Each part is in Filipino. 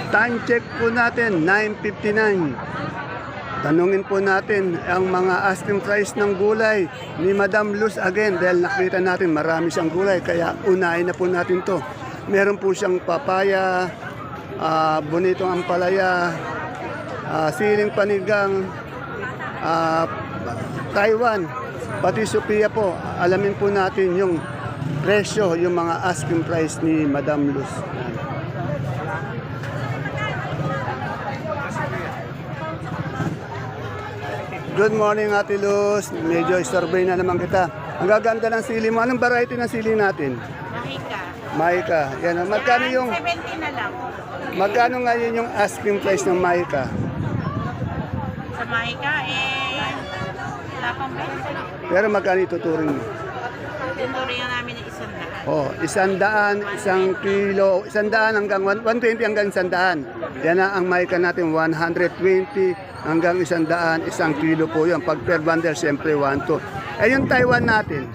Time check po natin, 9:59. Tanungin po natin ang mga asking price ng gulay ni Madam Luz again dahil nakita natin marami siyang gulay kaya unahin na po natin to. Meron po siyang papaya, bonitong ampalaya, siling panigang, Taiwan, pati Sophia po. Alamin po natin yung presyo, yung mga asking price ni Madam Luz. Good morning, Ate Luz. Medyo survey na naman kita. Ang gaganda ng sili mo. Anong variety ng sili natin? Mahika. Mahika. Yan. Magkano yung 70 na lang. magkano ngayon yung asking price ng Mahika? Sa Mahika, wala pang benta. Pero magkano ituturing mo? Tuturingan namin ng 100. Oh, 100, 1 kilo, 100 hanggang 120 hanggang 100. Yan ang Mahika natin, 120 hanggang 100, 1 kilo po yun. Pag per bundle, siyempre 1 to. Eh yung Taiwan natin,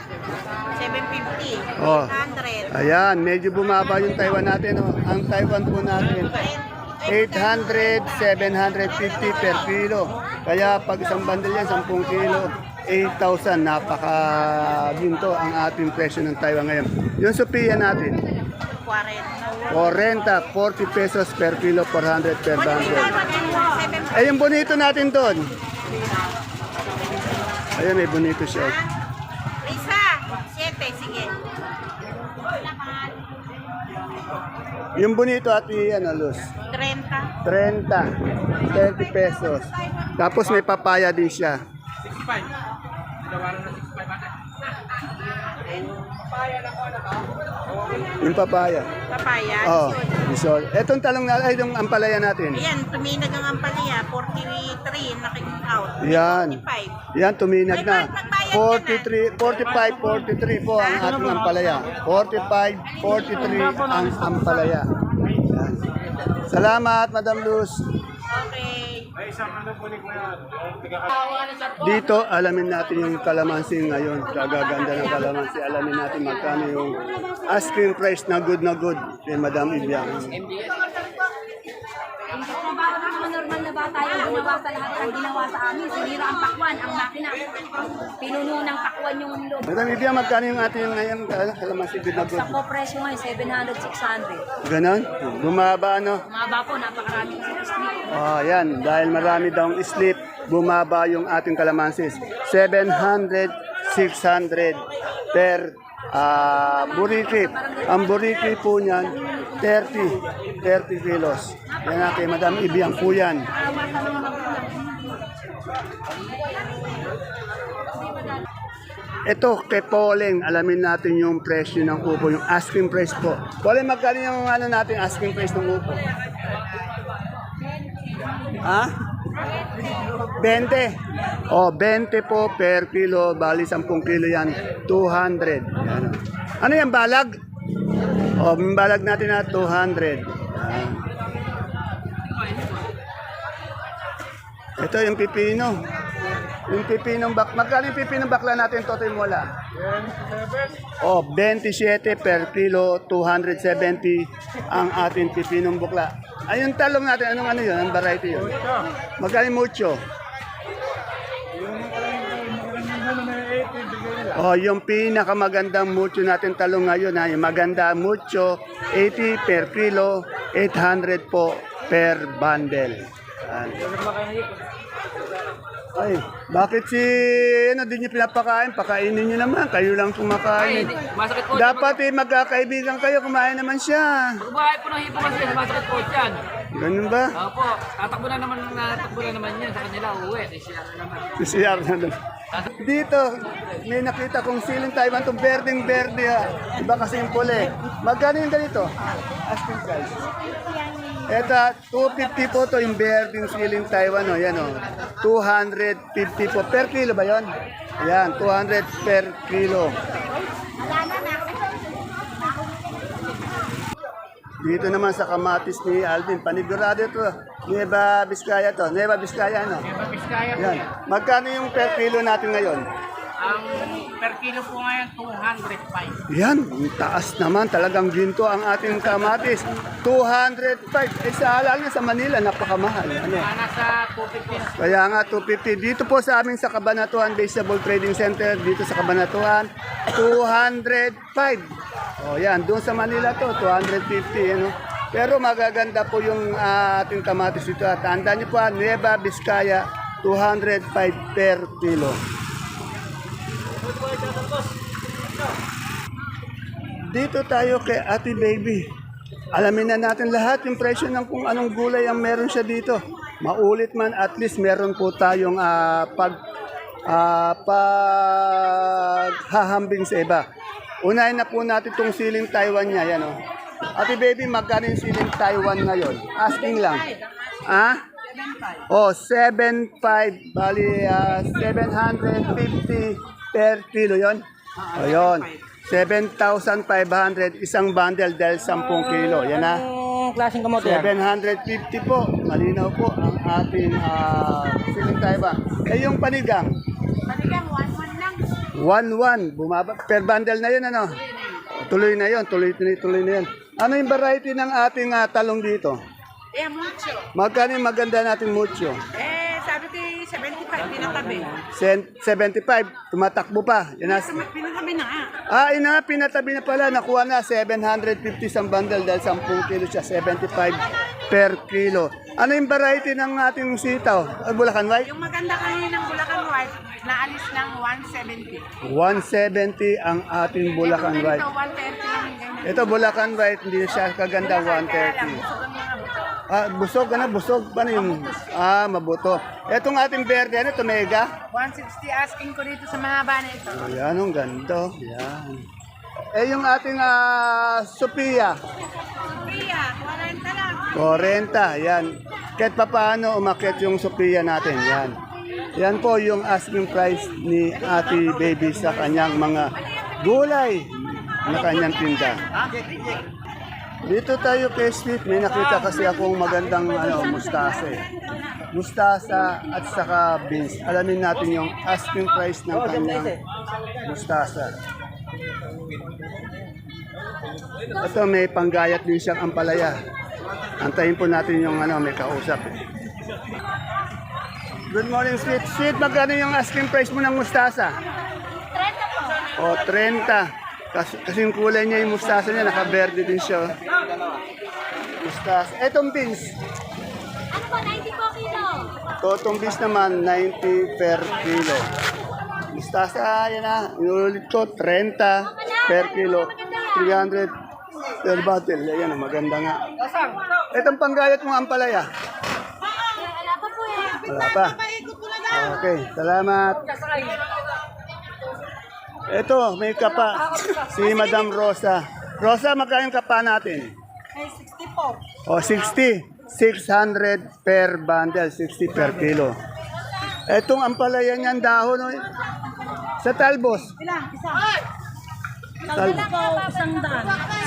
750. Oh. 800. ayan, medyo bumaba yung Taiwan natin. Oh. Ang Taiwan po natin, 800, 750 per kilo. Kaya pag isang bundle yan, 10 kilo, 8,000. Napaka-ginto ang ating presyo ng Taiwan ngayon. Yung Sophia natin, 40. 40 pesos per kilo, 400 per bundle. Eh, yung bonito natin doon. Ayun, may bonito siya. Isa. 7, sige. Yung bonito at Luz. 30. 30 pesos. Tapos may papaya din siya. Yung papaya. Papaya. Oh, bisol. Etong talong na ay yung ampalaya natin. Ayan, tuminag ang ampalaya. 43, naking-out. Yan. 45. Yan, tuminag na. 43, 45, 43 po ang ating ampalaya. 45, 43 ang ampalaya. Yan. Salamat, Madam Luz. Okay. Dito, alamin natin yung kalamansi ngayon. Kagaganda ng kalamansi. Alamin natin magkano yung asking price na good kay Madam Ibiang. Normal na bata yung ginawa sa lahat ang ginawa sa amin. Sinira ang pakwan, ang makina. Pinuno ng pakwan yung loob. Madam Ibiang, magkano yung ating ngayon kalamansi good Sa ko presyo ngayon, 700, 600. Ganon? Bumaba, ano? Maba po, napakarami kasi sleep. Oh, yan. Dahil marami daw sleep, bumaba yung ating kalamansis. 700, 600 per buriki. Ang buriki po niyan, 30 kilos. Yan na kay Madam Ibiang po yan. Ito, kay Poleng, alamin natin yung presyo ng upo, yung asking price po. Poleng, magkano yung natin asking price ng upo? Ha? 20. Oh, 20 po per kilo, bali 10 kilo yan, 200. Yan. Ano yan, balag? Oh, yung balag natin na 200. Yan. Ito yung pipino. Yung pipinong magkano yung pipinong bakla natin, Totoy Mola? 27. Oh, 27 per kilo, 270 ang ating pipinong bukla. Ay, yung talong natin, anong yun? Anong variety yun? Magkano yung mucho? Oh, yung pinakamagandang mucho natin talong ngayon, ha? Yung maganda mucho, 80 per kilo, 800 po per bundle. Ay, bakit di niyo pinapakain? Pakainin niyo naman, kayo lang kumakain. Masakit po. Dapat magkakaibigan kayo, kumain naman siya. Pagbahay po ng hipo kasi masakit po yan. Ganun ba? Opo, tatakbo na naman yan sa kanila, uuwi. Siya na naman. CR na lang. Dito, may nakita kong siling Taiwan, itong berdeng-berde. Iba kasi yung puli. Magkano yung ganito? Asking price. Ito, 250 po to yung berdeng siling Taiwan. O, yan o. 250 po. Per kilo ba yun? Ayan, 200 per kilo. Dito naman sa kamatis ni Alvin, panigurado to. Nueva Vizcaya to. Nueva Vizcaya, no? Nueva Vizcaya po Yan. yan. Magkano yung per kilo natin ngayon? Ang per kilo po ngayon 205. Yan, taas naman. Talagang ginto ang ating kamatis. 205. Eh, sa halal sa Manila, napakamahal. Ano? Nasa 250. Kaya nga, 250. Dito po sa amin sa Cabanatuan Vegetable Trading Center, dito sa Cabanatuan, 205. O yan, doon sa Manila to, 250. Ano? Pero magaganda po yung ating kamatis dito. At tandaan niyo po, Nueva Vizcaya, 205 per kilo. Dito tayo kay Ate Baby. Alamin na natin lahat yung presyo ng kung anong gulay ang meron siya dito. Maulit man, at least meron po tayong paghahambing sa iba. Unahin na po natin itong siling Taiwan niya. Yan, oh. Ate Baby, magkano yung siling Taiwan ngayon? Asking lang. Ah? Oh, 7.5. Bali, 750 per kilo yon. O yun. 7,500 isang bundle dahil 10 kilo. Yan na. Klaseng kamote. 750 po. Malinaw po ang ating siling Taiwan. Eh yung panigang? Panigang 1-1 lang. 1-1. Bumaba. Per bundle na yun, ano? Tuloy na yun. Tuloy na yun. Ano yung variety ng ating talong dito? Mucho. Magkano yung maganda natin mucho? Sabi ko 75, pinatabi. 75. Tumatakbo pa. Yan na. Pinatabi na nga. Pinatabi na pala. Nakuha na 750 isang bundle dahil 10 kilo siya. 75 per kilo. Ano yung variety ng ating sitaw? Bulacan White? Yung maganda kanina ng Bulacan White, naalis ng 170. 170 ang ating Bulacan Ito, White. 130 lang yung ganyan. Ito Bulacan White, hindi siya kaganda, Kaya lang, 130. busog ang mga buto. Busog. Paano yung, mabuto. Itong ating verde, ano ito, mega? 160 asking ko dito sa mahaba na ito. Ayan, ang ganda. Yan. Eh, yung ating Sophia, Sophia, 40 lang. 40, yan. Kahit pa paano umakit yung Sophia natin, yan. Yan po yung asking price ni Ate Baby sa kanyang mga gulay na kanyang tinda. Dito tayo kay Sweet, may nakita kasi akong magandang mustasa eh. Mustasa at saka beans. Alamin natin yung asking price ng kanyang mustasa. Ito may panggayat din siyang ampalaya. Antayin po natin yung may kausap eh. Good morning, Sweet. Sweet, magkano yung asking price mo ng mustasa? 30 po. O, 30. Kasi yung kulay niya, yung mustasa niya, naka-verde din siya. Mustasa. Etong beans. Ano po, 90 po kilo? Totong beans naman, 90 per kilo. Mustasa, yan na. Inulit ko, 30 per kilo. 300 per bottle. Ayan, maganda nga. Etong panggayat mo ampalaya. Wala pa po eh. Wala pa. Okay, salamat. Ito, may kapa. Si Madam Rosa. Rosa, magkano yung kapa natin? Ay, 60 po. O, 60. 600 per bundle, 60 per kilo. Etong ampalaya niyan, dahon. Sa talbos. Ilang? Isa.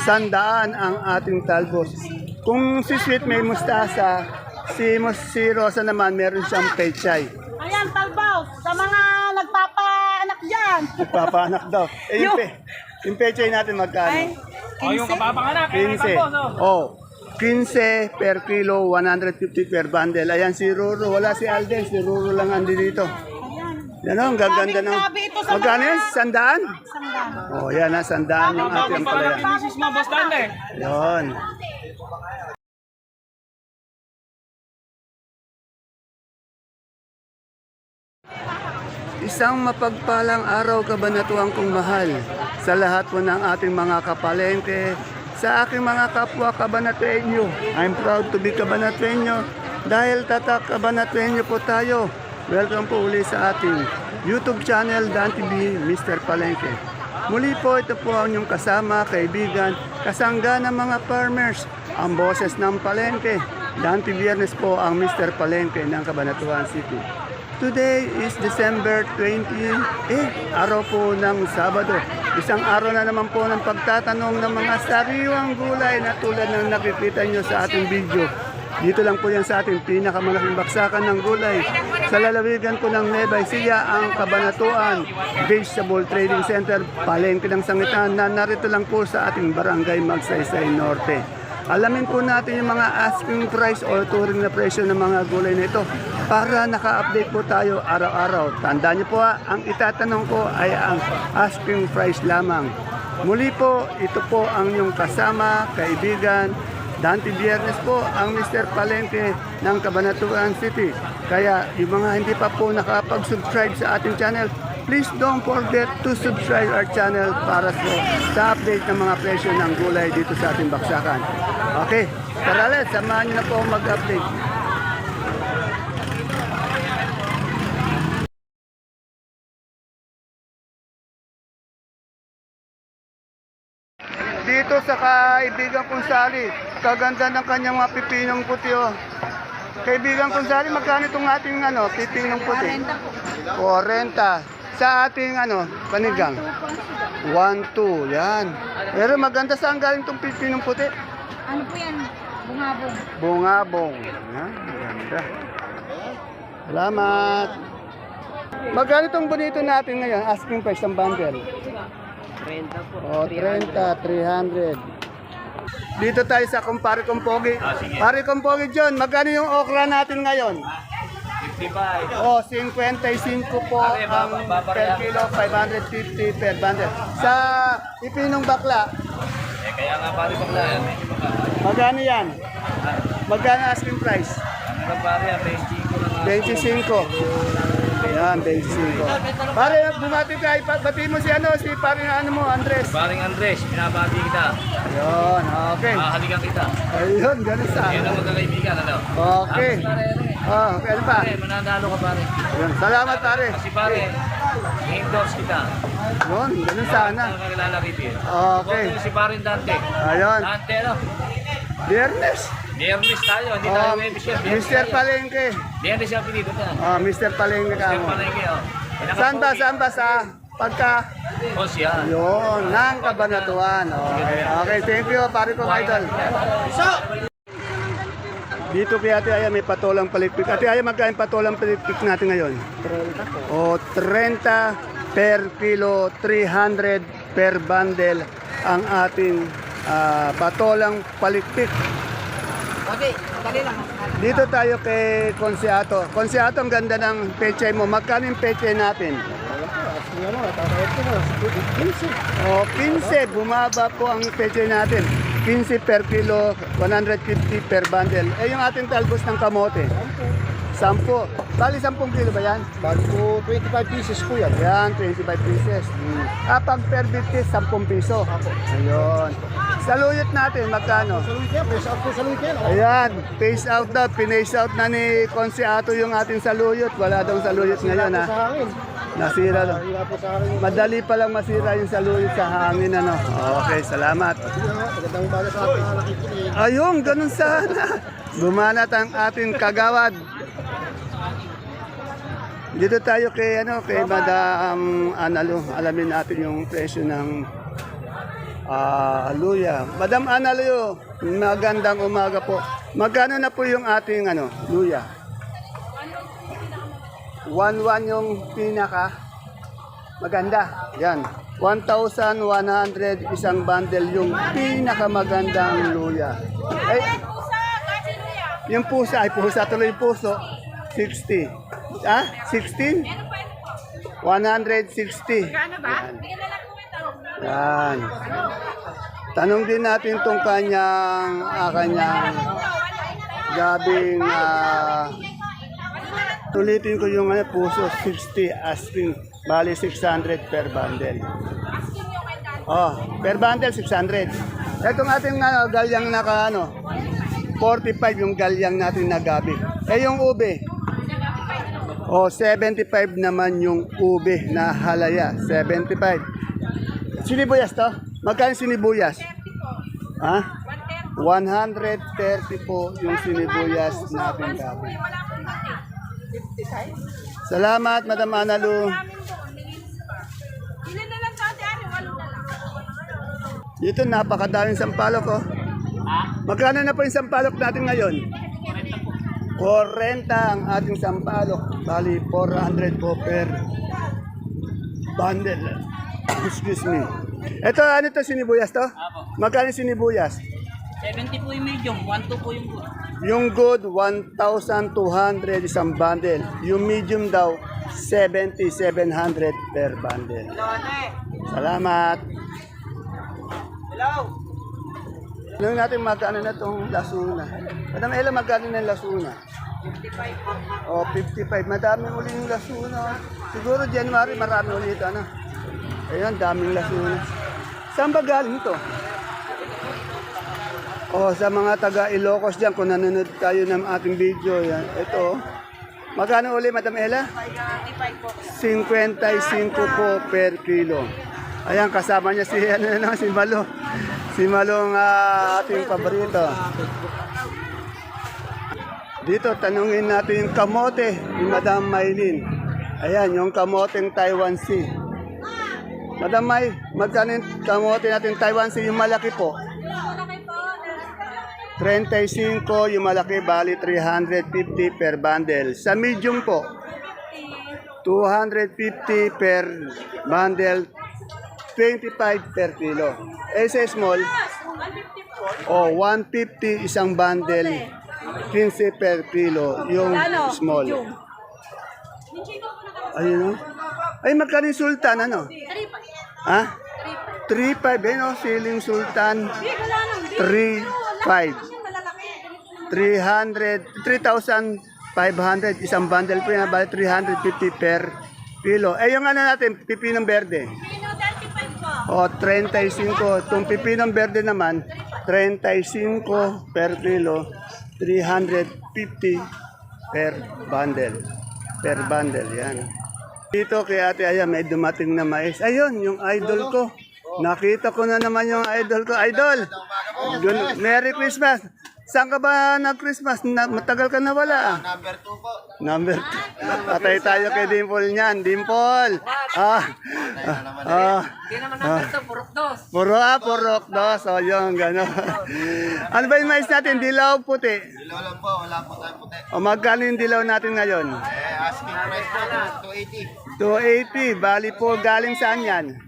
Sandaan ang ating talbos. Kung si Sweet may mustasa, si Rosa naman meron siyang pechay. Ayan, talbaw. Sa mga nagpapaanak dyan. Nagpapaanak daw. Eh, yung pechay natin magkano? Yung kapapanganak. 15. Oh, 15 per kilo, 150 per bundle. Ayan si Ruro. Wala si Alden. Si Ruro lang andi dito. Yan o, ang gaganda ng... Magkano yan? Sandaan? Oh, yan na, sandaan yung ating palaya. Misis mo, Boss Dante. Yun. Isang mapagpalang araw kabanatuan kong mahal sa lahat po ng ating mga kapalengke, sa aking mga kapwa kabanatuenyo. I'm proud to be kabanatuenyo dahil tatak kabanatuenyo po tayo. Welcome po uli sa ating YouTube channel Dan TV Mr. Palengke. Muli po ito po ang inyong kasama, kaibigan, kasangga ng mga farmers, ang boses ng Palengke. Dan TV Biyernes po ang Mr. Palengke ng Cabanatuan City. Today is December 28, araw po ng Sabado. Isang araw na naman po ng pagtatanong ng mga sariwang gulay na tulad ng nakikita nyo sa ating video. Dito lang po yan sa ating pinakamalaking baksakan ng gulay. Sa lalawigan po ng Nueva Ecija, ang Kabanatuan Vegetable Trading Center, palengke ng sangitan na narito lang po sa ating barangay Magsaysay Norte. Alamin po natin yung mga asking price o turing na presyo ng mga gulay na ito para naka-update po tayo araw-araw. Tandaan niyo po ang itatanong ko ay ang asking price lamang. Muli po, ito po ang inyong kasama, kaibigan, Dante Biernes po ang Mr. Palengke ng Cabanatuan City. Kaya yung mga hindi pa po nakapag-subscribe sa ating channel, please don't forget to subscribe our channel para sa update ng mga presyo ng gulay dito sa ating baksakan. Okay, tara let's, samahan niyo na po mag-update. Dito sa kaibigan kong Sally, kaganda ng kanyang mga pipinong puti oh. Kaibigan kong Sally, magkano itong ating pipinong puti? 40. Sa ating panigang? 1-2, yan. Pero maganda, saan galing itong pipinong puti? Ano po yan? Bungabong. Bungabong. Yan, maganda. Salamat. Magkano itong bonito natin ngayon? Asking price ng bundle. 30 po. O, 30, 300. Dito tayo sa kumpare kong Pogi. Pare kong Pogi, John, magkano yung okra natin ngayon? 55. O, 55 po ang per kilo, 550 per bundle. Sa ipinong bakla, Kaya nga pare bakla yan. Medyo baka. magkano yan? Magkano asking price? Ano pare, 25 na nga. 25. Ayan, 25. Pare, bumati ka, bati mo si pare Andres. Paring Andres, binabati kita. Ayun, okay. Mahalikan kita. Ayun, ganun sa. Yan ang magkakaibigan, ano? Okay. Oh, ano pa? Pare, mananalo ka pare. Ayun, salamat pare. Kasi pare, i-endorse kita. Yun, ganun sana. Ang kakilala rito. Okay. Kung si paring Dante. Ayun, Dante, ano? Biyernes. Biyernes tayo, hindi tayo Oh, may bisyo. Mr. Palengke. Biyernes yung pinito niya. Oh, Mr. Palengke ka Mr. mo. Palengke, oh. Saan ba sa pagka? O siya. Yun, ng Kabanatuan. Okay, okay, thank you, pare ko, idol. Dito kay Ate Aya may patolang palikpik. Ate Aya, magkain patolang palikpik natin ngayon? 30 po. O, 30 per kilo, 300 per bundle ang ating patolang palikpik. Okay, dali lang. Dito tayo kay Konseato. Konseato, ang ganda ng pechay mo. Magkano yung pechay natin? O, 15. Bumaba po ang pechay natin. 15 per kilo, 150 per bundle. Eh, yung ating talbos ng kamote? 10. Bali, 10 kilo ba yan? Bali po, 25 pieces po yan. Yan, 25 pieces. Pag per bit is 10 piso. Ayun. Saluyot natin, magkano? Saluhin kayo, press out po saluhin kayo. Ayan, phase out daw. Pinace out na ni Konseato yung ating saluyot. Wala daw saluyot ngayon ha. Sa hangin. Nasira daw. Hila po sa hangin. Madali palang masira yung saluyot sa hangin ano. Okay, salamat. Magandang umaga sa ating mga nakikinig. Ayun, ganun sana. Bumanat ang ating kagawad. Dito tayo kay Madam Analu. Alamin natin yung presyo ng luya. Madam Analu, magandang umaga po. Magkano na po yung ating luya? 1,1 yung pinaka maganda. Yan. 1,100 isang bundle yung pinakamagandang luya. Ay, yung pusa, tuloy yung puso, 60. 16? 160. Kano ba? Yan. Tanong din natin tong kanyang gabing tulitin ko yung puso 60 asking bali 600 per bundle. Oh, per bundle 600. Itong ating galyang naka 45 yung galyang natin na gabi. Eh yung ube. Oh, 75 naman yung ube na halaya. 75. Sinibuyas to? Magkano sinibuyas? Ha? 130 po yung sinibuyas natin gabi. Salamat, Madam Analu. Ilan na lang sa atin, 8 na lang. Dito napakadaming sampalok oh. Magkano na po yung sampalok natin ngayon? 40 ang ating sampalok. Bali, 400 po per bundle. Excuse me. Ito, ano to, sinibuyas to? Magkano sinibuyas? 70 po yung medium, 1-2 po yung good. Yung good, 1,200 isang bundle. Yung medium daw, 7,700 per bundle. Salamat. Hello! Ano natin magkano na itong lasuna? Madam Ella, magkano na yung lasuna? 55. Oh, 55. Madami uli yung lasuna. Siguro January, marami ulit. Ano? Ayun, daming lasuna. Saan ba galing ito? Oh, sa mga taga Ilocos dyan, kung nanonood tayo ng ating video, yan. Ito, magkano uli, Madam Ella? 55 po per kilo. Ayan, kasama niya si, si Malo. Si Malo ang ating paborito. Dito, tanungin natin yung kamote ni Madam Maylin. Ayan, yung kamoteng Taiwan Sea. Madam May, magkano yung kamote natin Taiwan Sea, yung malaki po? 35, yung malaki, bali 350 per bundle. Sa medium po, 250 per bundle, 25 per kilo. Eh sa small, 150 isang bundle, 15 per kilo yung small. Ayun o. Ay, magkano yung sultan, ano? Ha? 3.5, eh, no? Siling sultan, 3.5. 3,500 isang bundle po yan, bali 350 per kilo. Eh, yung ano natin, pipinong berde? O, 35. Itong pipinong berde naman, 35 per kilo, 350 per bundle. Per bundle, yan. Dito kay Ate Aya, may dumating na mais. Ayun, yung idol ko. Nakita ko na naman yung idol ko. Idol! Merry Christmas! Saan ka ba nag-Christmas? Matagal ka na wala. Number 2 po. Number 2. Patay tayo kay Dimple niyan. Dimple! Hindi naman number 2, purok 2. Purok dos. O, yung gano'n. Ano ba yung mais natin? Dilaw puti. Dilaw lang po, wala po tayong puti. O, magkano yung dilaw natin ngayon? Asking price po, 280. 280. Bali po, galing saan yan?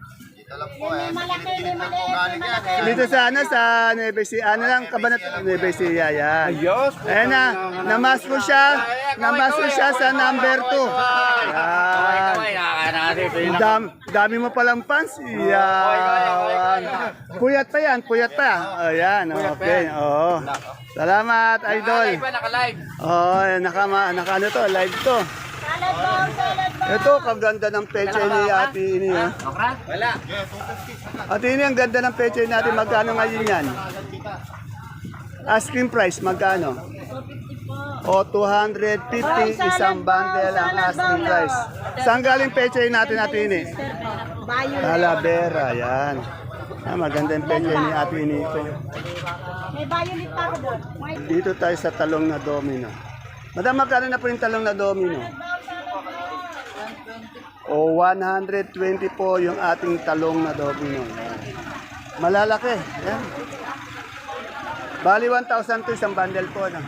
Dito lang po, Pilipinas lang po galing yan. Dito sa ano, sa Nueva Ecija, ano lang, Kabanat, Nueva Ecija, yan. Ayan na, namasko siya sa number 2. Yan. Dami mo palang fans. Yan. Puyat pa. Ayan, okay. Oo. Salamat, idol. Naka-live. Oh, naka ano to, live to. Ito, kaganda ng peche ni Ate Ini. Ha? Okra? Wala. Ate Ini, ang ganda ng peche natin. Magkano ngayon yan? Asking price, magkano? O, 250 isang bundle ang asking price. Saan galing peche natin, Ate Ini? Talavera, yan. Maganda yung peche ni Ate Ini ito. May violet pa ako doon. Dito tayo sa talong na domino. Madam, magkano na po yung talong na domino? O 120 po yung ating talong na domino. Malalaki. Yan. Bali 1,000 to isang bundle po. No?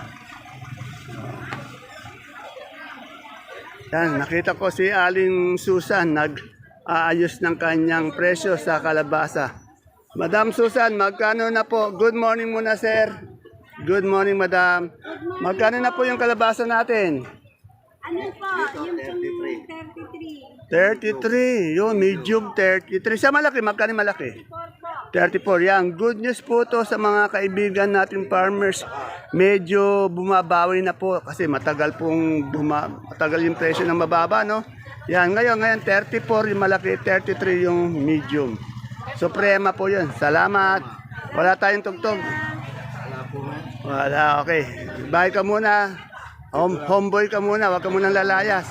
Yan, nakita ko si Aling Susan nag-aayos ng kanyang presyo sa kalabasa. Madam Susan, magkano na po? Good morning muna, sir. Good morning, madam. Magkano na po yung kalabasa natin? Ano po? Yung 33. Yung medium 33. Sa malaki, magkano malaki? 34. Yan. Good news po to sa mga kaibigan natin farmers. Medyo bumabawi na po kasi matagal yung presyo ng mababa, no? Yan. Ngayon 34 yung malaki, 33 yung medium. Suprema po yun. Salamat. Wala tayong tugtog. Wala, okay. Bye ka muna. Homeboy ka muna, wag ka munang lalayas.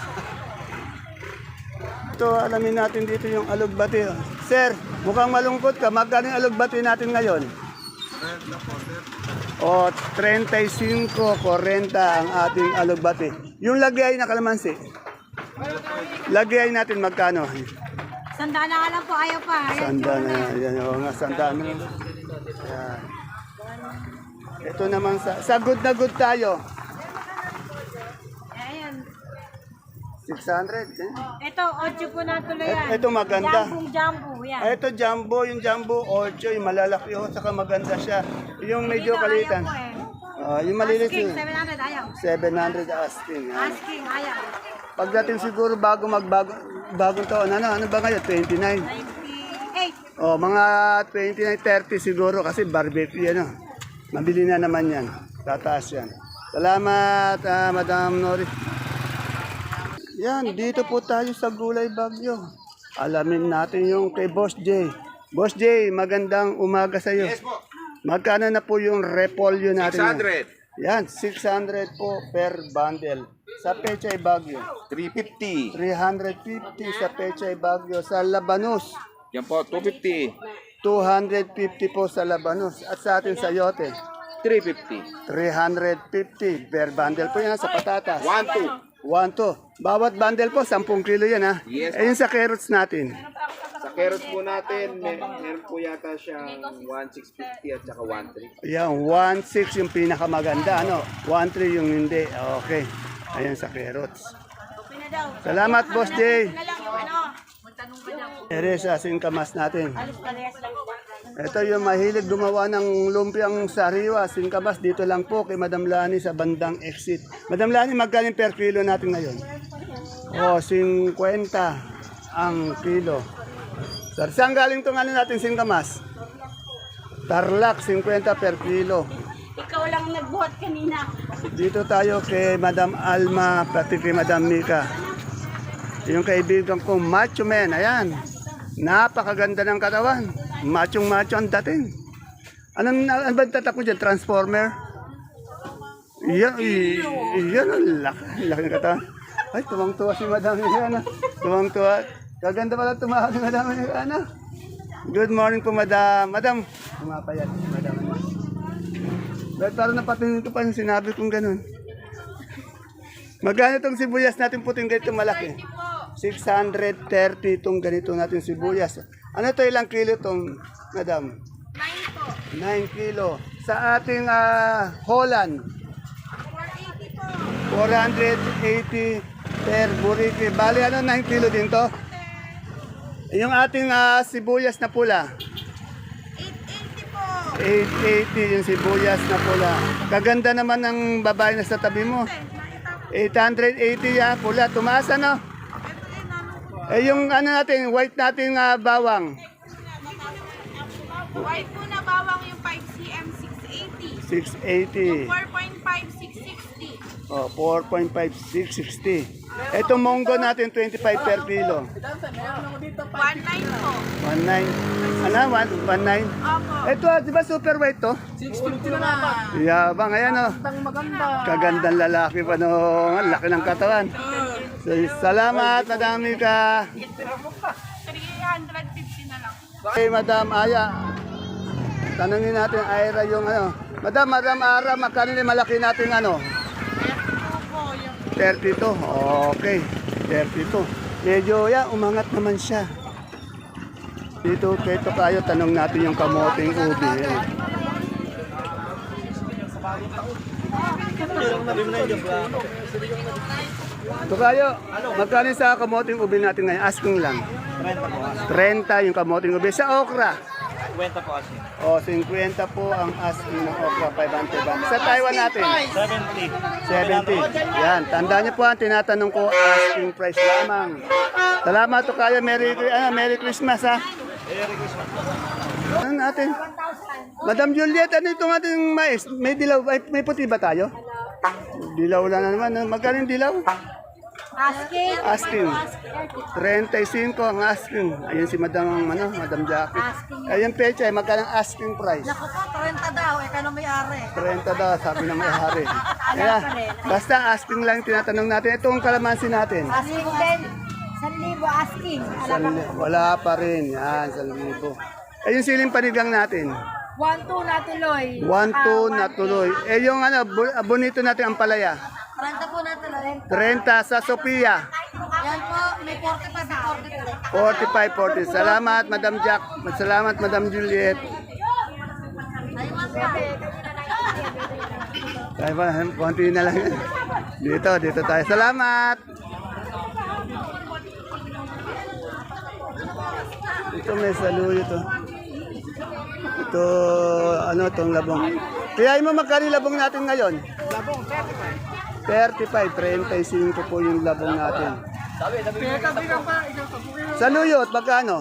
Ito, alamin natin dito yung alugbati. Sir, mukhang malungkot ka. Magkano yung alugbati natin ngayon? O, 35, 40 ang ating alugbati. Yung lagay na kalamansi. Lagay natin magkano? Sanda na nga lang po, ayaw pa. Sanda na. Yan, o nga, sanda na. Yan. Ito naman sa good na good tayo. 600. Eh. Ito, 8 po na tuloy yan. Ito maganda. Jumbo, yan. Ito jumbo, yung jumbo 8, yung malalaki oh, saka maganda siya. Yung medyo kalitan. Yung malilit Asking, yun. 700, ayaw. 700 asking. Yan. Asking, ayaw. Pagdating siguro bagong taon, ano ba ngayon? 29. 98. Oh, mga 29, 30 siguro kasi barbecue yan. Oh. Mabili na naman yan. Tataas yan. Salamat, Madam Nori. Yan, dito po tayo sa Gulay Bagyo. Alamin natin yung kay Boss J. Boss J, magandang umaga sa iyo. Yes po. Magkano na po yung repolyo natin? 600. Yan, 600 po per bundle. Sa Pechay Bagyo. 350. 350 sa Pechay Bagyo. Sa Labanos, Yan po, 250. 250 po sa Labanos. At sa ating sayote, 350. 350 per bundle po yan sa patatas. 12. 1, 2. Bawat bundle po, 10 kilo yan ha. Yes. Ayun sa carrots natin. Sa carrots po natin, meron po yata siyang 1,650 at saka 1,300. Yan, 1.6 yung pinakamaganda, ano? 1.3 yung hindi. Okay. Ayan sa carrots. Salamat, Boss Jay. Teresa, singkamas natin. Ito yung mahilig gumawa ng lumpiang sariwa, singkamas. Dito lang po kay Madam Lani sa bandang exit. Madam Lani, magkano per kilo natin ngayon? O, 50 ang kilo. Sir, saan galing itong ano natin singkamas? Tarlac, 50 per kilo. Ikaw lang nagbuhat kanina. Dito tayo kay Madam Alma, pati kay Madam Mika. Yung kaibigan ko, macho man, ayan. Napakaganda ng katawan. Machong-macho ang dating. Ano ba tatak mo dyan? Transformer? Yan ang laki ng katawan. Ay, tumang-tuwa si Madam Mika. Tumang-tuwa. Kaganda pala tumawag ni Madam Mika. Good morning po, Madam. Madam, pumapayat si Madam. But parang napatingin ko pa yung sinabi kong ganun. Magkano itong sibuyas natin puting ganito malaki? 630 itong ganito natin sibuyas. Ano ito ilang kilo itong, Madam? 9 po. 9 kilo. Sa ating Holland, 480 po. 480 per buriki. Bali, ano, 9 kilo din to? Yung ating sibuyas na pula, 880 po. 880 yung sibuyas na pula. Kaganda naman ng babae na sa tabi mo. 880 ya, pula. Tumaas ano? Eh yung ano natin, white natin bawang. White po na bawang yung 5cm 680. 680. 4.5 660. Oh, 4.5, 660. Itong munggo natin, 25 per kilo. 19 po. 19. Ano? 19? Opo. Ito, di ba super white to? 650 na. Yabang, ayan o. Kagandang lalaki pa no. Ang laki ng katawan. So, salamat, Madam Mika. 350 na lang. Okay, Madam Aya. Tanungin natin, Ira, yung ano. Madam Ara, magkano yung malaki natin ano? 32. Okay. 32. Medyo umangat naman siya. Dito tayo, tanong natin yung kamoting ubi. Yan. Ito kayo, magkano sa kamoting ubi natin ngayon? Asking lang. 30 yung kamoting ubi. Sa okra? 50 po kasi. O, 50 po ang asking ng okra, 500 ba? Sa Taiwan natin? 70. 70. Yan, tandaan niyo po ang tinatanong ko, asking price lamang. Salamat to kayo, Merry Christmas ha. Ano natin? Madam Juliet, ano itong ating mais? May dilaw, may puti ba tayo? Dilaw lang na naman. Magkano yung dilaw? Asking. 35 ang asking. Ayun si Madam Jackie. Ayun pecha, magkano ang asking price? Naku po, 30 daw. Ikaw na may-ari. 30 daw, sabi ng may-hari. Kaya, basta asking lang tinatanong natin. Itong kalamansi natin. Asking din. 1,000 asking. Wala pa rin. Yan, 1,000. Yung siling panigang natin. 1,2 na tuloy. 1-2 na tuloy. Yung bonito natin ang palaya. 30 po na tuloy. 30 sa Sophia. Yan po, may 45 45, 40. Salamat, Madam Jack. Salamat, Madam Juliet. Tayo ba? Konti na lang yan. Dito tayo. Salamat. Ito may saluyo to. Ito, ano itong labong. Kaya mo magkano yung labong natin ngayon? Labong, 35. 35 po yung labong natin. Saluyot, magkano?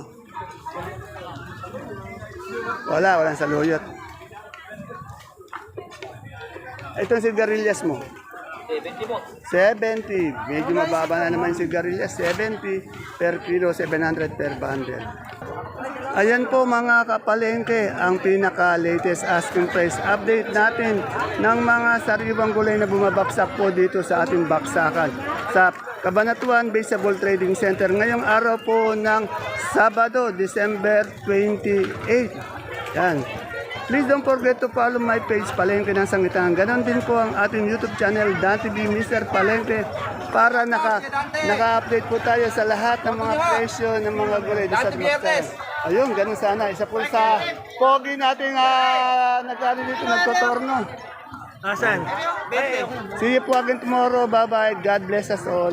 Walang saluyot. Itong sigarilyas mo? 70. Medyo mababa na naman yung sigarilyas. 70 per kilo, 700 per bundle. Ayan po mga kapalengke, ang pinaka-latest asking price update natin ng mga sariwang gulay na bumabaksak po dito sa ating baksakan. Sa Cabanatuan Vegetable Trading Center ngayong araw po ng Sabado, December 28. Yan. Please don't forget to follow my page Palengke ng Sangitan. Ganon din po ang ating YouTube channel, Dan TV Mr. Palengke, para naka-update po tayo sa lahat ng mga presyo ng mga gulay sa Baksakan. Ayun, ganun sana. Isa po sa pogi nating nagkano dito, nagtotorno. Asan? See you po again tomorrow. Bye-bye. God bless us all.